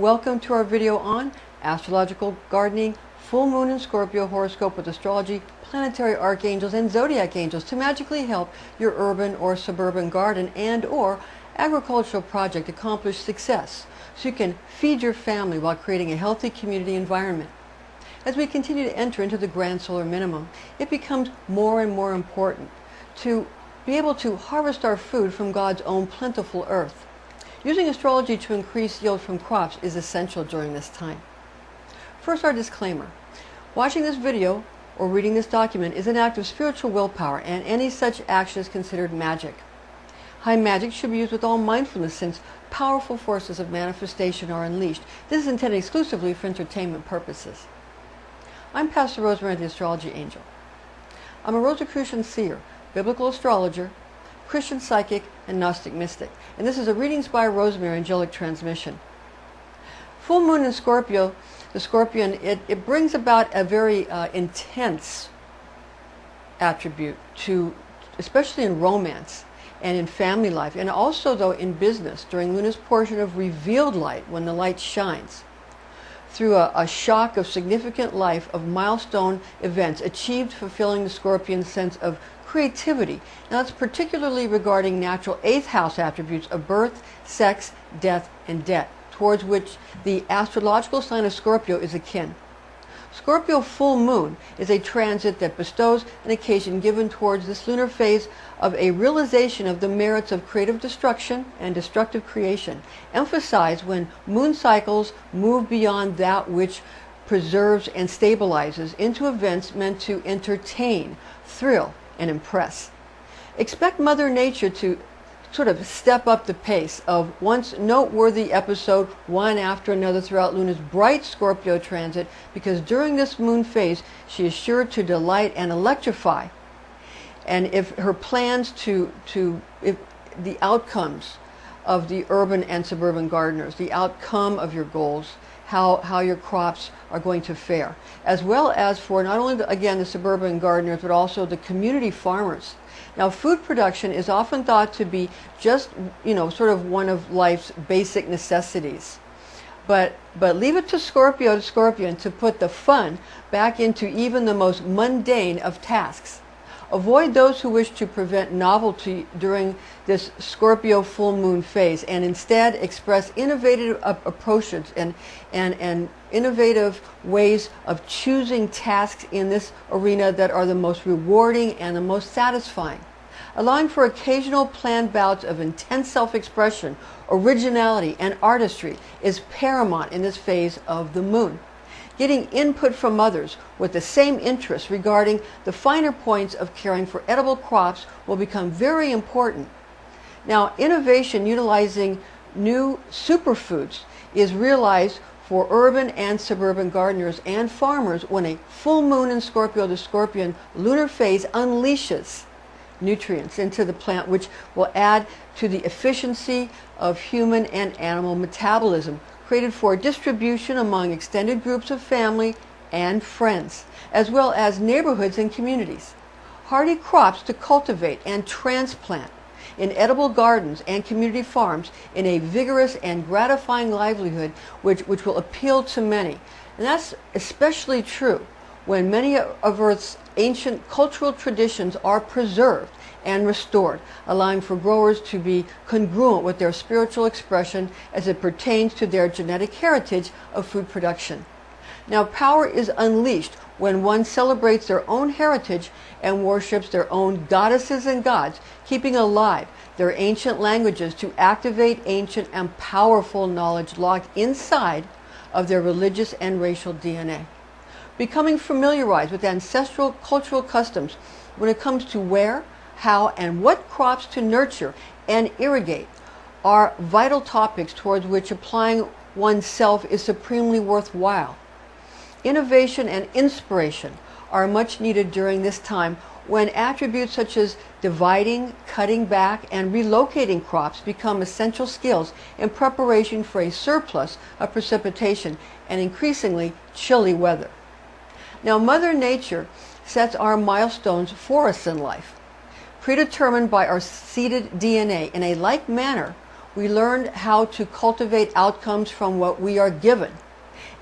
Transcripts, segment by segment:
Welcome to our video on astrological gardening, full moon in Scorpio, horoscope with astrology, planetary archangels, and zodiac angels to magically help your urban or suburban garden and or agricultural project accomplish success so you can feed your family while creating a healthy community environment. As we continue to enter into the grand solar minimum, it becomes more and more important to be able to harvest our food from God's own plentiful earth. Using astrology to increase yield from crops is essential during this time. First, our disclaimer. Watching this video or reading this document is an act of spiritual willpower, and any such action is considered magic. High magic should be used with all mindfulness since powerful forces of manifestation are unleashed. This is intended exclusively for entertainment purposes. I'm Pastor Rosemary, the Astrology Angel. I'm a Rosicrucian seer, biblical astrologer, Christian psychic, and Gnostic mystic. And this is a Readings by Rosemary angelic transmission. Full moon in Scorpio, the Scorpion, it brings about a very intense attribute to, especially in romance and in family life, and also though in business during Luna's portion of revealed light, when the light shines. Through a shock of significant life of milestone events achieved, fulfilling the Scorpion's sense of creativity. Now that's particularly regarding natural 8th house attributes of birth, sex, death, and debt, towards which the astrological sign of Scorpio is akin. Scorpio full moon is a transit that bestows an occasion given towards this lunar phase of a realization of the merits of creative destruction and destructive creation, emphasized when moon cycles move beyond that which preserves and stabilizes into events meant to entertain, thrill, and impress. Expect Mother Nature to sort of step up the pace of once noteworthy episode one after another throughout Luna's bright Scorpio transit, because during this moon phase she is sure to delight and electrify. And if her plans if the outcomes of the urban and suburban gardeners, the outcome of your goals, how your crops are going to fare, as well as for not only the suburban gardeners, but also the community farmers. Now, food production is often thought to be just, sort of one of life's basic necessities. But leave it to Scorpion to put the fun back into even the most mundane of tasks. Avoid those who wish to prevent novelty during this Scorpio full moon phase, and instead express innovative approaches and innovative ways of choosing tasks in this arena that are the most rewarding and the most satisfying. Allowing for occasional planned bouts of intense self-expression, originality, and artistry is paramount in this phase of the moon. Getting input from others with the same interests regarding the finer points of caring for edible crops will become very important. Now, innovation utilizing new superfoods is realized for urban and suburban gardeners and farmers when a full moon in Scorpio, the Scorpion lunar phase, unleashes nutrients into the plant, which will add to the efficiency of human and animal metabolism, created for distribution among extended groups of family and friends, as well as neighborhoods and communities. Hardy crops to cultivate and transplant in edible gardens and community farms in a vigorous and gratifying livelihood which will appeal to many. And that's especially true when many of Earth's ancient cultural traditions are preserved and restored, allowing for growers to be congruent with their spiritual expression as it pertains to their genetic heritage of food production. Now, power is unleashed when one celebrates their own heritage and worships their own goddesses and gods, keeping alive their ancient languages to activate ancient and powerful knowledge locked inside of their religious and racial DNA. Becoming familiarized with ancestral cultural customs when it comes to where, how, and what crops to nurture and irrigate are vital topics towards which applying oneself is supremely worthwhile. Innovation and inspiration are much needed during this time when attributes such as dividing, cutting back, and relocating crops become essential skills in preparation for a surplus of precipitation and increasingly chilly weather. Now, Mother Nature sets our milestones for us in life, predetermined by our seeded DNA. In a like manner, we learn how to cultivate outcomes from what we are given.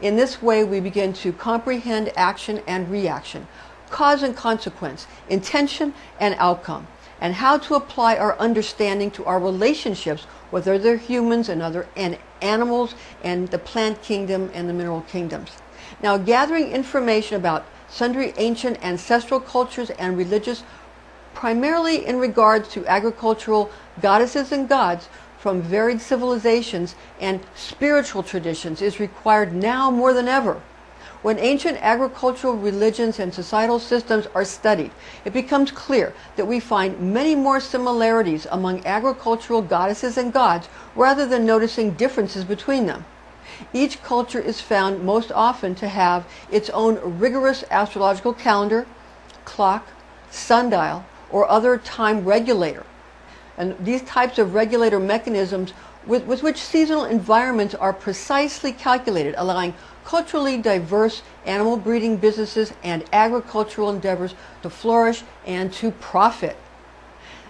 In this way, we begin to comprehend action and reaction, cause and consequence, intention and outcome, and how to apply our understanding to our relationships with other humans and animals and the plant kingdom and the mineral kingdoms. Now, gathering information about sundry ancient ancestral cultures and religious, primarily in regards to agricultural goddesses and gods from varied civilizations and spiritual traditions, is required now more than ever. When ancient agricultural religions and societal systems are studied, it becomes clear that we find many more similarities among agricultural goddesses and gods rather than noticing differences between them. Each culture is found most often to have its own rigorous astrological calendar, clock, sundial, or other time regulator. And these types of regulator mechanisms with which seasonal environments are precisely calculated, allowing culturally diverse animal breeding businesses and agricultural endeavors to flourish and to profit.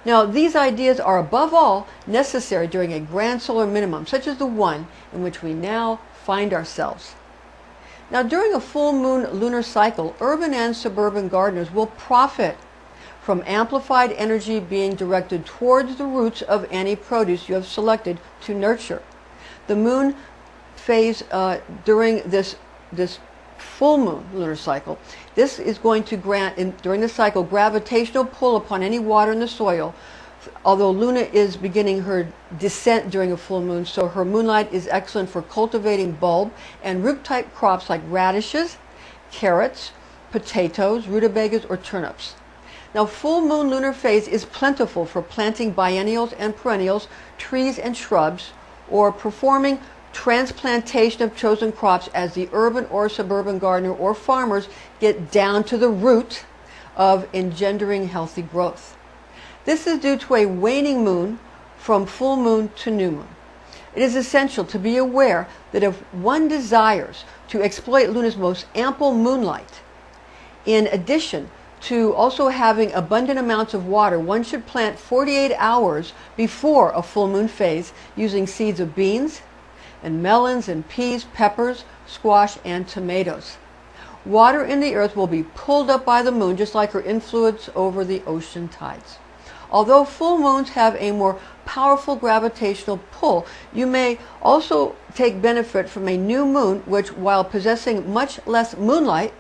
Now, these ideas are above all necessary during a grand solar minimum, such as the one in which we now find ourselves. Now, during a full moon lunar cycle, urban and suburban gardeners will profit from amplified energy being directed towards the roots of any produce you have selected to nurture. The moon phase during this full moon lunar cycle, this is going to grant, during the cycle, gravitational pull upon any water in the soil. Although Luna is beginning her descent during a full moon, so her moonlight is excellent for cultivating bulb and root type crops like radishes, carrots, potatoes, rutabagas, or turnips. Now, full moon lunar phase is plentiful for planting biennials and perennials, trees and shrubs, or performing transplantation of chosen crops as the urban or suburban gardener or farmers get down to the root of engendering healthy growth. This is due to a waning moon from full moon to new moon. It is essential to be aware that if one desires to exploit Luna's most ample moonlight, in addition to also having abundant amounts of water, one should plant 48 hours before a full moon phase using seeds of beans and melons and peas, peppers, squash, and tomatoes. Water in the earth will be pulled up by the moon just like her influence over the ocean tides. Although full moons have a more powerful gravitational pull, you may also take benefit from a new moon which, while possessing much less moonlight,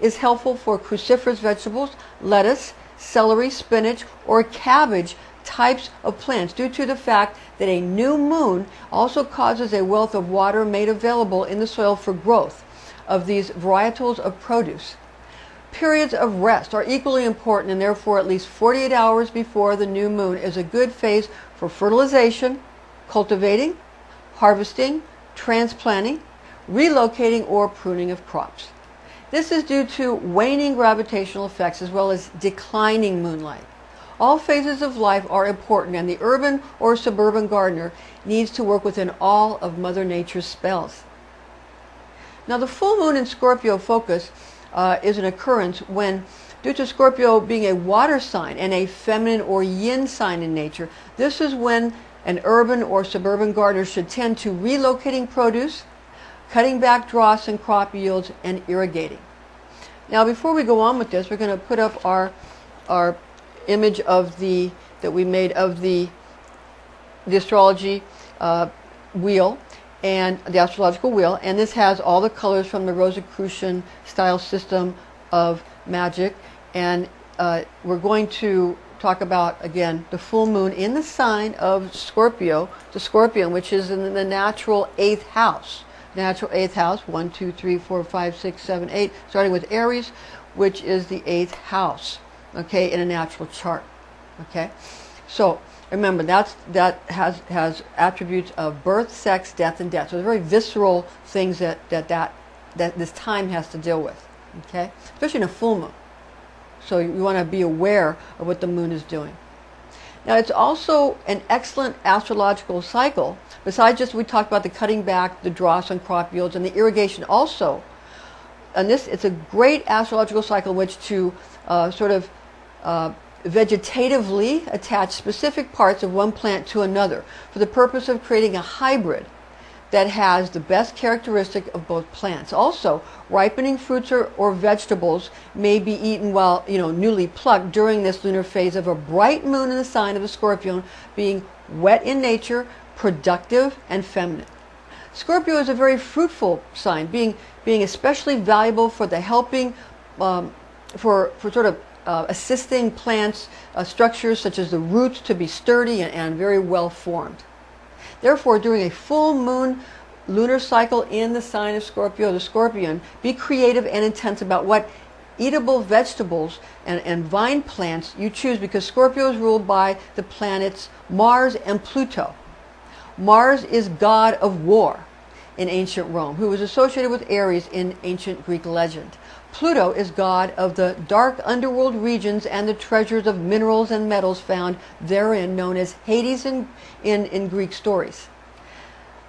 is helpful for cruciferous vegetables, lettuce, celery, spinach, or cabbage types of plants, due to the fact that a new moon also causes a wealth of water made available in the soil for growth of these varietals of produce. Periods of rest are equally important, and therefore at least 48 hours before the new moon is a good phase for fertilization, cultivating, harvesting, transplanting, relocating, or pruning of crops. This is due to waning gravitational effects as well as declining moonlight. All phases of life are important, and the urban or suburban gardener needs to work within all of Mother Nature's spells. Now, the full moon in Scorpio focus is an occurrence when, due to Scorpio being a water sign and a feminine or yin sign in nature, this is when an urban or suburban gardener should tend to relocating produce, cutting back dross and crop yields, and irrigating. Now, before we go on with this, we're going to put up our image of that we made of the astrology wheel and the astrological wheel, and this has all the colors from the Rosicrucian style system of Magick, and we're going to talk about again the full moon in the sign of Scorpio, the Scorpion, which is in the natural 8th house. Natural 8th house, 1, 2, 3, 4, 5, 6, 7, 8, starting with Aries, which is the 8th house, okay, in a natural chart, okay. So remember, that has attributes of birth, sex, death, and death. So they're very visceral things that this time has to deal with, okay, especially in a full moon. So you want to be aware of what the moon is doing. Now, it's also an excellent astrological cycle. Besides just, we talked about the cutting back, the dross on crop yields, and the irrigation also. And it's a great astrological cycle in which to vegetatively attach specific parts of one plant to another for the purpose of creating a hybrid that has the best characteristic of both plants. Also, ripening fruits or vegetables may be eaten while newly plucked during this lunar phase of a bright moon in the sign of the Scorpion, being wet in nature, productive, and feminine. Scorpio is a very fruitful sign, being especially valuable for the helping, for sort of assisting plants structures such as the roots to be sturdy and very well formed. Therefore, during a full moon lunar cycle in the sign of Scorpio, the Scorpion, be creative and intense about what eatable vegetables and vine plants you choose, because Scorpio is ruled by the planets Mars and Pluto. Mars is god of war in ancient Rome, who was associated with Aries in ancient Greek legend. Pluto is god of the dark underworld regions and the treasures of minerals and metals found therein, known as Hades in Greek stories.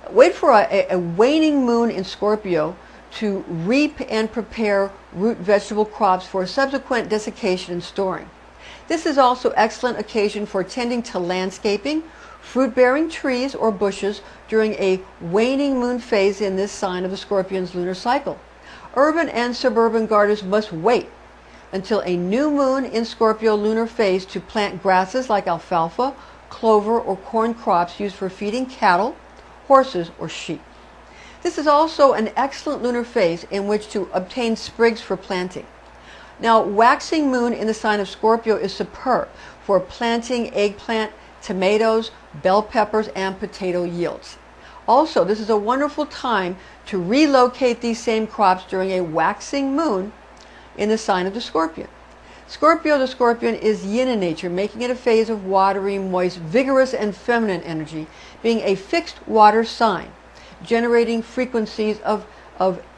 Wait for a waning moon in Scorpio to reap and prepare root vegetable crops for subsequent desiccation and storing. This is also an excellent occasion for tending to landscaping, fruit-bearing trees or bushes during a waning moon phase in this sign of the Scorpion's lunar cycle. Urban and suburban gardeners must wait until a new moon in Scorpio lunar phase to plant grasses like alfalfa, clover, or corn crops used for feeding cattle, horses, or sheep. This is also an excellent lunar phase in which to obtain sprigs for planting. Now, waxing moon in the sign of Scorpio is superb for planting eggplant, tomatoes, bell peppers, and potato yields. Also, this is a wonderful time to relocate these same crops during a waxing moon in the sign of the Scorpion. Scorpio, the Scorpion, is yin in nature, making it a phase of watery, moist, vigorous, and feminine energy, being a fixed water sign, generating frequencies of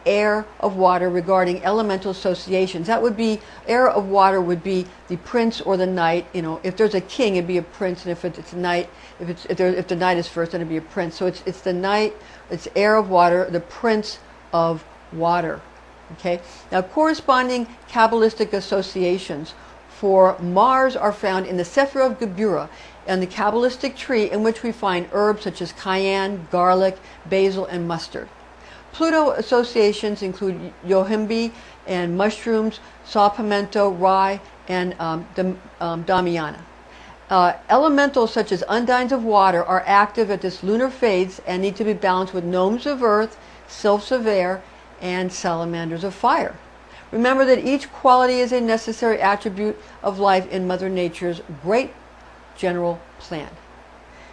air, of water, regarding elemental associations. That would be, air of water would be the prince or the knight. If there's a king, it'd be a prince, and if it's a knight, if the knight is first, then it'd be a prince. So it's the knight, it's air of water, the prince of water. Okay. Now, corresponding Kabbalistic associations for Mars are found in the Sefer of Gebura and the Kabbalistic tree, in which we find herbs such as cayenne, garlic, basil, and mustard. Pluto associations include yohimbe and mushrooms, saw pimento, rye, and damiana. Elementals such as undines of water are active at this lunar phase and need to be balanced with gnomes of earth, sylphs of air, and salamanders of fire. Remember that each quality is a necessary attribute of life in Mother Nature's great general plan.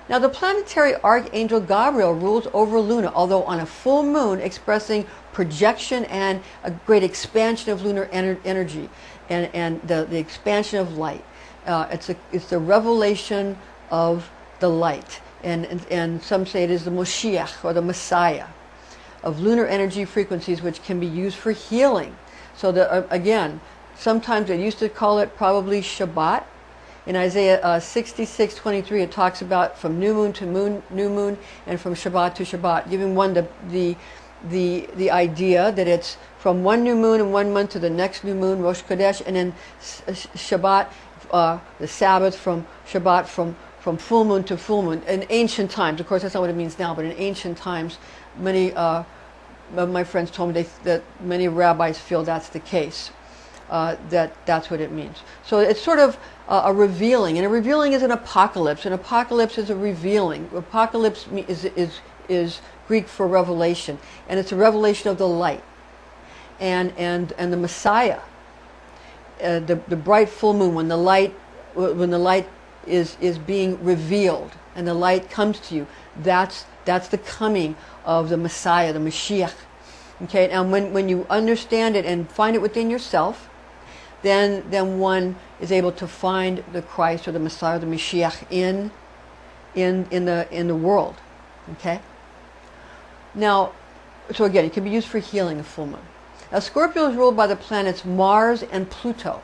Now, the planetary archangel Gabriel rules over Luna, although on a full moon, expressing projection and a great expansion of lunar energy and the expansion of light. It's the revelation of the light, and some say it is the Moshiach, or the Messiah, of lunar energy frequencies, which can be used for healing. So again, sometimes they used to call it probably Shabbat. In Isaiah 66:23, it talks about from new moon to new moon, and from Shabbat to Shabbat, giving one the idea that it's from one new moon in 1 month to the next new moon, Rosh Chodesh, and then Shabbat, the Sabbath, from Shabbat, from full moon to full moon. In ancient times, of course, that's not what it means now, but in ancient times, many of my friends told me that many rabbis feel that's the case. That's what it means. So it's sort of a revealing, and a revealing is an apocalypse. An apocalypse is a revealing. Apocalypse is Greek for revelation, and it's a revelation of the light, and the Messiah, the bright full moon, when the light is being revealed and the light comes to you. That's the coming of the Messiah, the Mashiach. Okay, and when you understand it and find it within yourself, then one is able to find the Christ or the Messiah, the Mashiach in the world. Okay. Now, so again, it can be used for healing, the full moon. Now, Scorpio is ruled by the planets Mars and Pluto,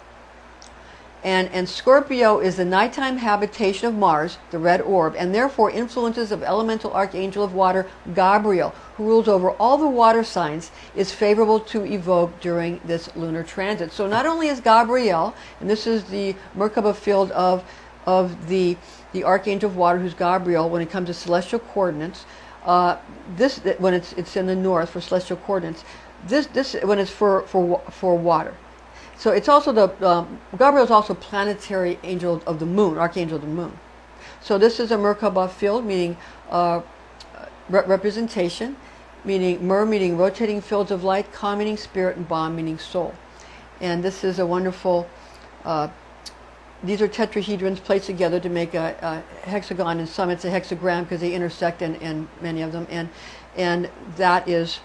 And Scorpio is the nighttime habitation of Mars, the red orb, and therefore influences of elemental archangel of water, Gabriel, who rules over all the water signs, is favorable to evoke during this lunar transit. So not only is Gabriel, and this is the Merkaba field of the archangel of water, who's Gabriel, when it comes to celestial coordinates, when it's in the north for celestial coordinates, this when it's for water. So it's also Gabriel is also planetary angel of the moon, archangel of the moon. So this is a Merkaba field, meaning representation, meaning Mer meaning rotating fields of light, Ka meaning spirit, and Ba meaning soul. And this is a wonderful. These are tetrahedrons placed together to make a hexagon, and some it's a hexagram because they intersect in many of them, and that is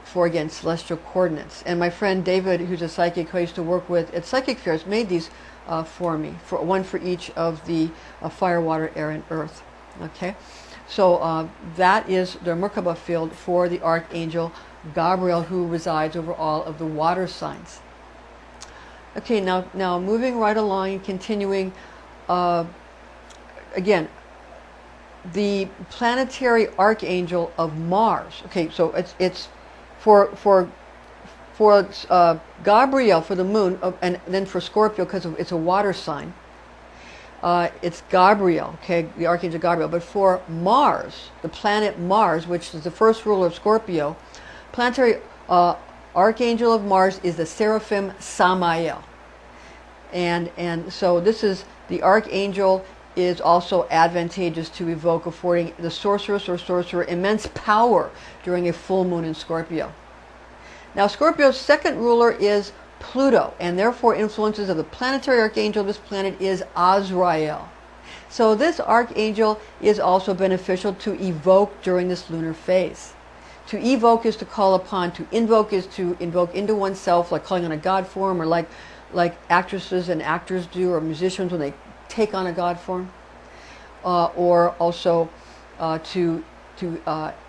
for, again, celestial coordinates. And my friend David, who's a psychic who I used to work with at psychic fairs, made these for me, one for each of the fire, water, air, and earth. Okay, so that is the Merkaba field for the archangel Gabriel, who resides over all of the water signs. Okay, now moving right along and continuing, again, the planetary archangel of Mars. Okay, so it's for Gabriel, for the moon, and then for Scorpio, because it's a water sign. It's Gabriel, okay, the archangel Gabriel. But for Mars, the planet Mars, which is the first ruler of Scorpio, planetary archangel of Mars is the seraphim Samael. And so this is the archangel is also advantageous to evoke, affording the sorceress or sorcerer immense power during a full moon in Scorpio. Now Scorpio's second ruler is Pluto, and therefore influences of the planetary archangel of this planet is Azrael. So this archangel is also beneficial to evoke during this lunar phase. To evoke is to call upon, to invoke is to invoke into oneself, like calling on a god form, or like actresses and actors do, or musicians when they take on a god form, or also to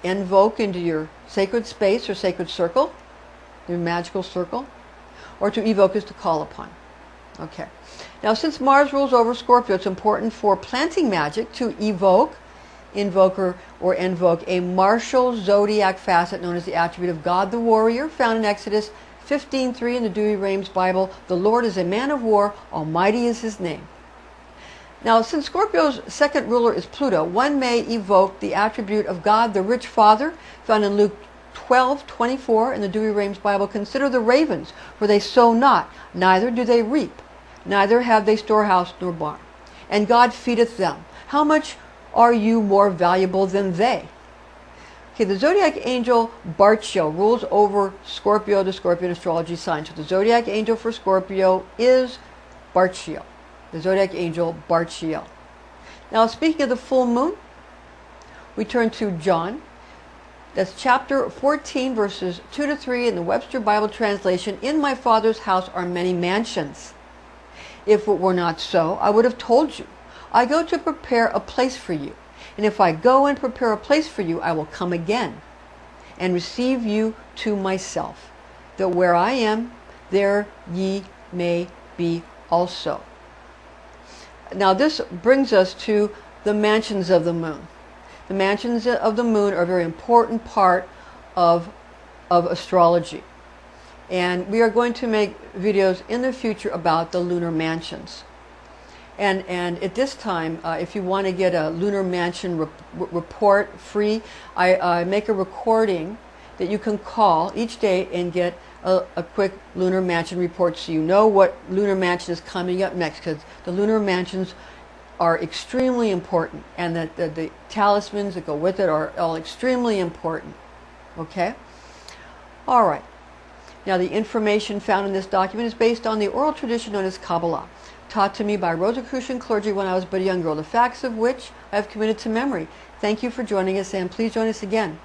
invoke into your sacred space or sacred circle, your magical circle, or to evoke is to call upon. Okay. Now, since Mars rules over Scorpio, it's important for planting magic to evoke, invoker, or invoke a martial zodiac facet known as the attribute of God the warrior, found in Exodus 15:3 in the Dewey Rames Bible. The Lord is a man of war, almighty is his name. Now, since Scorpio's second ruler is Pluto, one may evoke the attribute of God the rich Father, found in Luke 12:24 in the Dewey Rames Bible. Consider the ravens, for they sow not, neither do they reap, neither have they storehouse nor barn, and God feedeth them. How much are you more valuable than they? Okay, the zodiac angel Barchiel rules over Scorpio, the Scorpion astrology sign. So the zodiac angel for Scorpio is Barchiel, the zodiac angel Barchiel. Now, speaking of the full moon, we turn to John. That's chapter 14, verses 2 to 3 in the Webster Bible translation. In my Father's house are many mansions. If it were not so, I would have told you. I go to prepare a place for you. And if I go and prepare a place for you, I will come again and receive you to myself, that where I am, there ye may be also. Now this brings us to the mansions of the moon. The mansions of the moon are a very important part of astrology. And we are going to make videos in the future about the lunar mansions. And at this time, if you want to get a lunar mansion report free, I make a recording that you can call each day and get a quick lunar mansion report, so you know what lunar mansion is coming up next, because the lunar mansions are extremely important, and that the talismans that go with it are all extremely important. Okay? All right. Now, the information found in this document is based on the oral tradition known as Kabbalah, taught to me by Rosicrucian clergy when I was but a young girl, the facts of which I have committed to memory. Thank you for joining us, and please join us again.